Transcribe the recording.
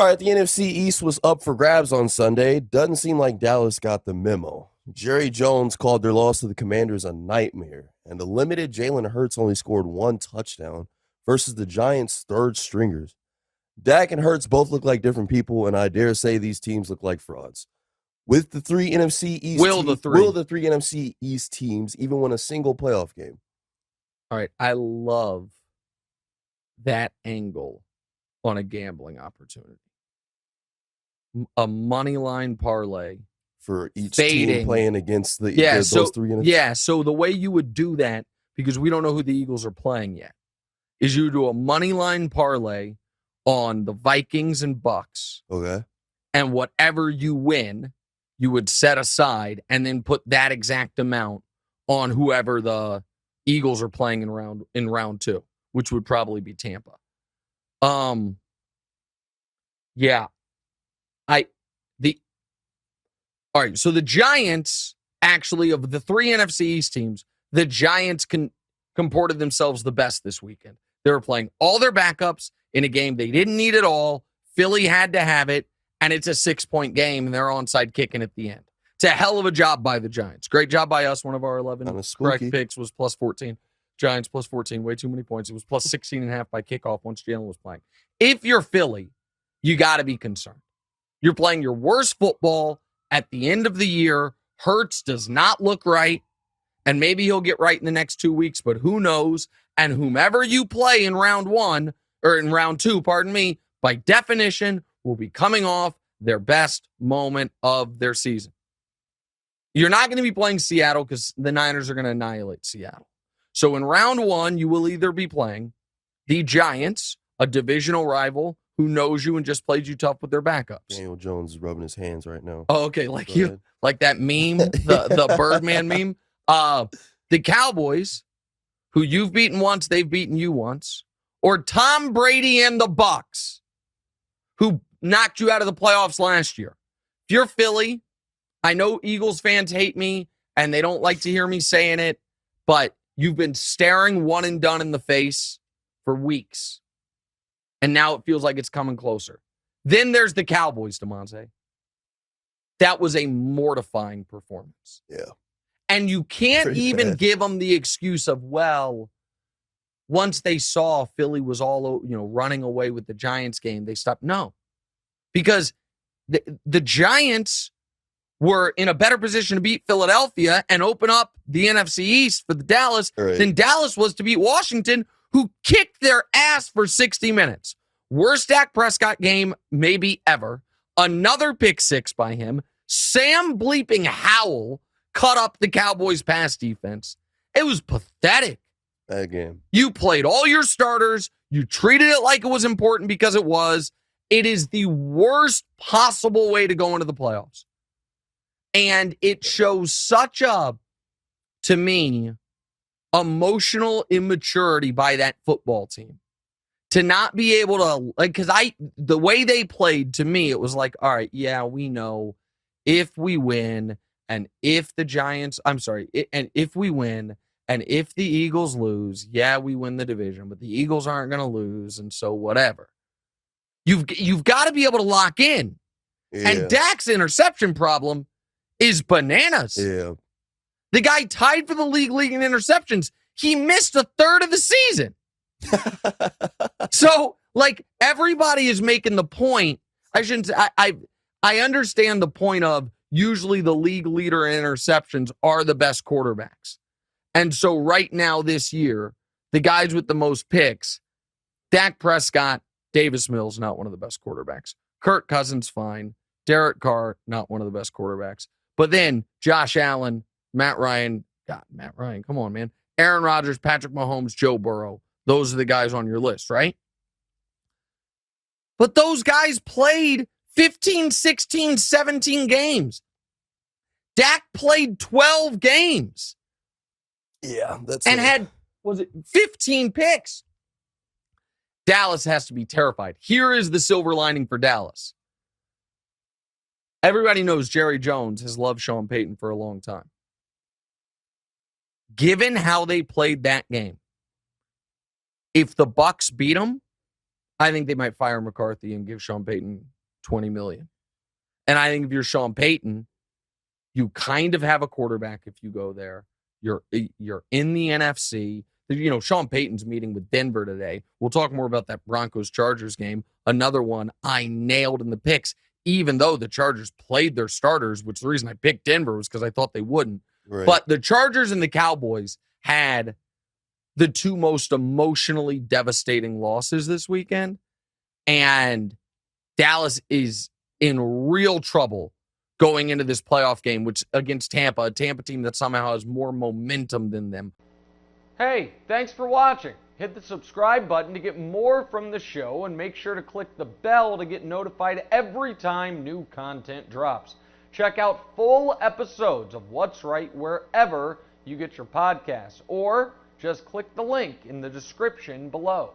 All right, the NFC East was up for grabs on Sunday. Doesn't seem like Dallas got the memo. Jerry Jones called their loss to the Commanders a nightmare, and the limited Jalen Hurts only scored one touchdown versus the Giants' third stringers. Dak and Hurts both look like different people, and I dare say these teams look like frauds. With the three NFC East Will the three NFC East teams even win a single playoff game? All right, I love that angle on a gambling opportunity. A money line parlay for each team playing against those three NFC. Yeah, so the way you would do that, because we don't know who the Eagles are playing yet, is you do a money line parlay on the Vikings and Bucks. Okay. And whatever you win, you would set aside and then put that exact amount on whoever the Eagles are playing in round 2, which would probably be Tampa. Yeah. All right, so the Giants, actually, of the 3 NFC East teams, the Giants comported themselves the best this weekend. They were playing all their backups in a game they didn't need at all. Philly had to have it, and it's a 6-point game, and they're onside kicking at the end. It's a hell of a job by the Giants. Great job by us. One of our 11 correct picks was plus 14. Giants plus 14, way too many points. It was plus 16.5 by kickoff once Jalen was playing. If you're Philly, you got to be concerned. You're playing your worst football at the end of the year. Hurts does not look right, and maybe he'll get right in the next 2 weeks, but who knows? And whomever you play in round 2, by definition, will be coming off their best moment of their season. You're not going to be playing Seattle because the Niners are going to annihilate Seattle. So in round 1, you will either be playing the Giants, a divisional rival who knows you and just played you tough with their backups. Daniel Jones is rubbing his hands right now. Oh, okay, like that meme, the Birdman meme. The Cowboys, who you've beaten once, they've beaten you once, or Tom Brady and the Bucs, who knocked you out of the playoffs last year. If you're Philly, I know Eagles fans hate me and they don't like to hear me saying it, but you've been staring one and done in the face for weeks. And now it feels like it's coming closer. Then there's the Cowboys, DeMonte. That was a mortifying performance. Yeah. And you can't even give them the excuse of, well, once they saw Philly was all, running away with the Giants game, they stopped. No. Because the Giants were in a better position to beat Philadelphia and open up the NFC East for the Dallas than Dallas was to beat Washington, who kicked their ass for 60 minutes. Worst Dak Prescott game maybe ever. Another pick 6 by him. Sam bleeping Howell cut up the Cowboys' pass defense. It was pathetic. That game. You played all your starters. You treated it like it was important because it was. It is the worst possible way to go into the playoffs. And it shows such to me, emotional immaturity by that football team. To not be able to, because the way they played, to me, it was like, all right, yeah, we know if we win and if the Giants, and if we win and if the Eagles lose, yeah, we win the division, but the Eagles aren't going to lose, and so whatever. You've got to be able to lock in. Yeah. And Dak's interception problem is bananas. Yeah. The guy tied for the league in interceptions. He missed a third of the season. So, everybody is making the point. I shouldn't say, I understand the point of usually the league leader in interceptions are the best quarterbacks. And so right now this year, the guys with the most picks, Dak Prescott, Davis Mills, not one of the best quarterbacks. Kirk Cousins, fine. Derek Carr, not one of the best quarterbacks. But then Josh Allen, Matt Ryan, come on, man. Aaron Rodgers, Patrick Mahomes, Joe Burrow. Those are the guys on your list, right? But those guys played 15, 16, 17 games. Dak played 12 games. Yeah. Had 15 picks. Dallas has to be terrified. Here is the silver lining for Dallas. Everybody knows Jerry Jones has loved Sean Payton for a long time. Given how they played that game, if the Bucs beat them, I think they might fire McCarthy and give Sean Payton $20 million. And I think if you're Sean Payton, you kind of have a quarterback if you go there. You're in the NFC. You know, Sean Payton's meeting with Denver today. We'll talk more about that Broncos-Chargers game. Another one I nailed in the picks, even though the Chargers played their starters, which the reason I picked Denver was because I thought they wouldn't. Right. But the Chargers and the Cowboys had the two most emotionally devastating losses this weekend. And Dallas is in real trouble going into this playoff game, which against Tampa, a Tampa team that somehow has more momentum than them. Hey, thanks for watching. Hit the subscribe button to get more from the show, and make sure to click the bell to get notified every time new content drops. Check out full episodes of What's Right wherever you get your podcasts, or just click the link in the description below.